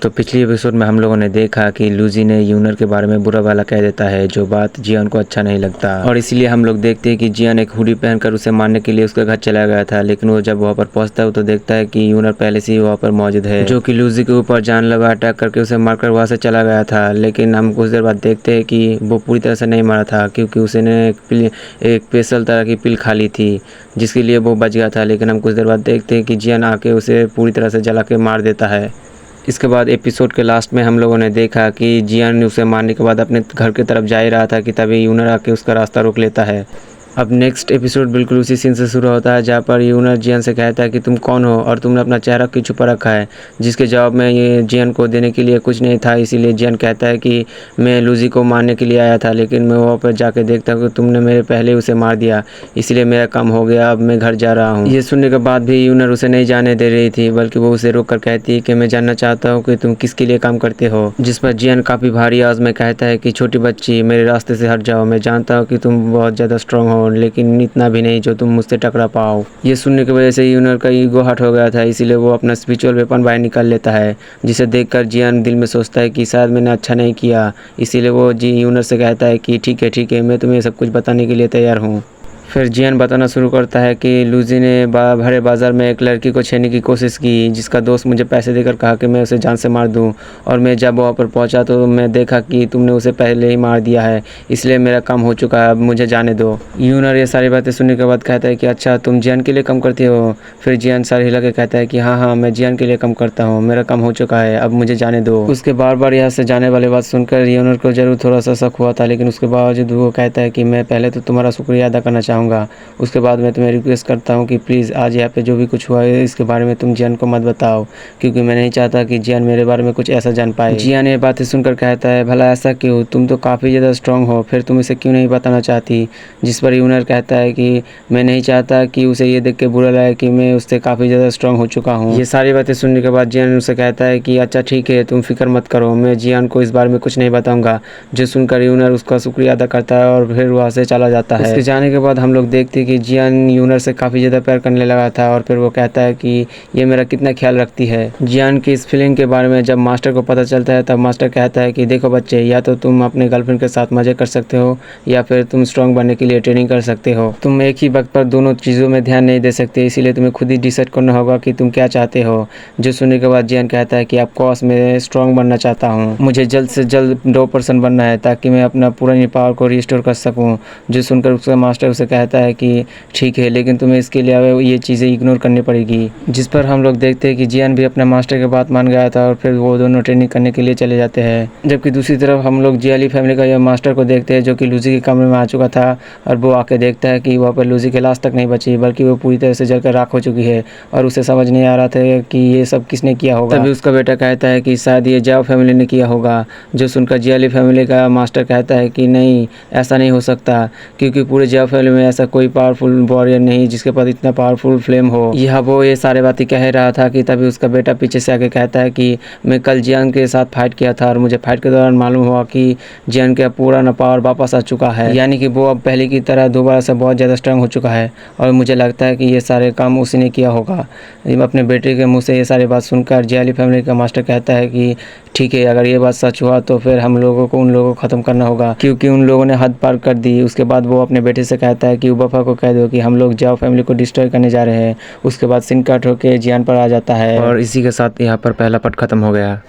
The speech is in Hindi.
तो पिछली एपिसोड में हम लोगों ने देखा कि लूजी ने यूनर के बारे में बुरा भला कह देता है, जो बात जियान को अच्छा नहीं लगता। और इसीलिए हम लोग देखते हैं कि जियान एक हुडी पहनकर उसे मारने के लिए उसके घर चला गया था। लेकिन वो जब वहाँ पर पहुंचता है तो देखता है कि यूनर पहले से ही वहाँ पर मौजूद है, जो कि लूजी के ऊपर जानलेवा अटैक करके उसे मारकर वहाँ से चला गया था। लेकिन हम कुछ देर बाद देखते हैं कि वो पूरी तरह से नहीं मारा था, क्योंकि उसने एक स्पेशल तरह की पिल खा ली थी, जिसके लिए वो बच गया था। लेकिन हम कुछ देर बाद देखते हैं कि जियान आके उसे पूरी तरह से जला के मार देता है। इसके बाद एपिसोड के लास्ट में हम लोगों ने देखा कि जियान उसे मारने के बाद अपने घर की तरफ जा ही रहा था कि तभी यूनर आके उसका रास्ता रोक लेता है। अब नेक्स्ट एपिसोड बिल्कुल उसी सीन से शुरू होता है, जहाँ पर यूनर जियान से कहता है कि तुम कौन हो और तुमने अपना चेहरा क्यों छुपा रखा है, जिसके जवाब में ये जियान को देने के लिए कुछ नहीं था। इसीलिए जियान कहता है कि मैं लूजी को मारने के लिए आया था, लेकिन मैं वहाँ पर जाके देखता हूँ कि तुमने मेरे पहले उसे मार दिया, इसलिए मेरा काम हो गया, अब मैं घर जा रहा हूँ। ये सुनने के बाद भी यूनर उसे नहीं जाने दे रही थी, बल्कि वो उसे रोक कर कहती है कि मैं जानना चाहता हूँ कि तुम किसके लिए काम करते हो। जिस पर जियान काफ़ी भारी आवाज़ में कहता है कि छोटी बच्ची, मेरे रास्ते से हट जाओ, मैं जानता हूँ कि तुम बहुत ज़्यादा स्ट्रांग हो, लेकिन इतना भी नहीं जो तुम मुझसे टकरा पाओ। ये सुनने की वजह से यूनर का ईगो हर्ट हो गया था, इसीलिए वो अपना स्पिरिचुअल वेपन बाहर निकाल लेता है, जिसे देखकर जियान दिल में सोचता है कि शायद मैंने अच्छा नहीं किया। इसीलिए वो यूनर से कहता है कि ठीक है, मैं तुम्हें सब कुछ बताने के लिए तैयार हूँ। फिर जियान बताना शुरू करता है कि लूजी ने भरे बाज़ार में एक लड़की को छेड़ने की कोशिश की, जिसका दोस्त मुझे पैसे देकर कहा कि मैं उसे जान से मार दूं, और मैं जब वहाँ पर पहुँचा तो मैं देखा कि तुमने उसे पहले ही मार दिया है, इसलिए मेरा काम हो चुका है, अब मुझे जाने दो। यूनर ये सारी बातें सुनने के बाद कहता है कि अच्छा, तुम जियान के लिए काम करती हो। फिर जियान सारी हिला के कहता है कि हाँ, मैं जियान के लिए काम करता हूँ, मेरा काम हो चुका है, अब मुझे जाने दो। उसके बार बार यहाँ से जाने वाली बात सुनकर यूनर को जरूर थोड़ा सा शक हुआ था, लेकिन उसके बावजूद वो कहता है कि मैं पहले तो तुम्हारा शुक्रिया अदा करना चाहूँगा, उसके बाद मैं तुम्हें रिक्वेस्ट करता हूँ कि प्लीज़ आज यहाँ पे जो भी कुछ हुआ है इसके बारे में तुम जियान को मत बताओ, क्योंकि मैं नहीं चाहता कि जियान मेरे बारे में कुछ ऐसा जान पाए। जियान ये बातें सुनकर कहता है, भला ऐसा क्यों, तुम तो काफ़ी ज़्यादा स्ट्रांग हो, फिर तुम इसे क्यों नहीं बताना चाहती। जिस पर यूनर कहता है कि मैं नहीं चाहता कि उसे ये देख के बुरा लगे कि मैं उससे काफ़ी ज़्यादा स्ट्रांग हो चुका हूँ। ये सारी बातें सुनने के बाद जियान उसे कहता है कि अच्छा ठीक है, तुम फिक्र मत करो, मैं जियान को इस बारे में कुछ नहीं बताऊँगा। जो सुनकर यूनर उसका शुक्रिया अदा करता है और फिर वहाँ से चला जाता है। उसके जाने के बाद हम लोग देखते हैं कि जियान यूनर से काफ़ी ज़्यादा प्यार करने लगा था, और फिर वो कहता है कि ये मेरा कितना ख्याल रखती है। जियान की इस फीलिंग के बारे में जब मास्टर को पता चलता है, तब मास्टर कहता है कि देखो बच्चे, या तो तुम अपने गर्लफ्रेंड के साथ मजे कर सकते हो, या फिर तुम स्ट्रांग बनने के लिए ट्रेनिंग कर सकते हो। तुम एक ही वक्त पर दोनों चीज़ों में ध्यान नहीं दे सकते, इसीलिए तुम्हें खुद ही डिसाइड करना होगा कि तुम क्या चाहते हो। जो सुनने के बाद जियान कहता है कि ऑफकोर्स मैं स्ट्रांग बनना चाहता हूँ, मुझे जल्द से जल्द 2% बनना है, ताकि मैं अपना पूरा पावर को रिस्टोर कर सकूँ। जो सुनकर उसका मास्टर उसे कहता है कि ठीक है, लेकिन तुम्हें इसके लिए ये चीज़ें इग्नोर करनी पड़ेगी। जिस पर हम लोग देखते हैं कि जियान भी अपने मास्टर के बात मान गया था, और फिर वो दोनों ट्रेनिंग करने के लिए चले जाते हैं। जबकि दूसरी तरफ हम लोग जियाली फैमिली का यह मास्टर को देखते हैं, जो कि लूजी के कमरे में आ चुका था, और वो आके देखता है कि वहाँ पर लूजी की लाश तक नहीं बची, बल्कि वो पूरी तरह से जलकर राख हो चुकी है, और उसे समझ नहीं आ रहा था कि ये सब किसने किया होगा। तभी उसका बेटा कहता है कि शायद ये जाओ फैमिली ने किया होगा। जो सुनकर जियाली फैमिली का मास्टर कहता है कि नहीं, ऐसा नहीं हो सकता, क्योंकि पूरे जाओ फैमिली में ऐसा कोई पावरफुल वॉरियर नहीं जिसके पास इतना पावरफुल फ्लेम हो। यह वो ये सारे बातें कह रहा था कि तभी उसका बेटा पीछे से आके कहता है कि मैं कल जियान के साथ फाइट किया था, और मुझे फाइट के दौरान मालूम हुआ कि जियान का पूरा पावर वापस आ चुका है, यानी कि वो अब पहले की तरह दोबारा से बहुत ज़्यादा स्ट्रांग हो चुका है, और मुझे लगता है कि ये सारे काम उसी ने किया होगा। अपने बेटे के मुँह से ये सारी बात सुनकर जियाली फैमिली का मास्टर कहता है कि ठीक है, अगर ये बात सच हुआ तो फिर हम लोगों को उन लोगों को ख़त्म करना होगा, क्योंकि उन लोगों ने हद पार कर दी। उसके बाद वो अपने बेटे से कहता है कि उबफा को कह दो कि हम लोग जाओ फैमिली को डिस्ट्रॉय करने जा रहे हैं। उसके बाद सीन कट होके जियान पर आ जाता है, और इसी के साथ यहाँ पर पहला पार्ट खत्म हो गया।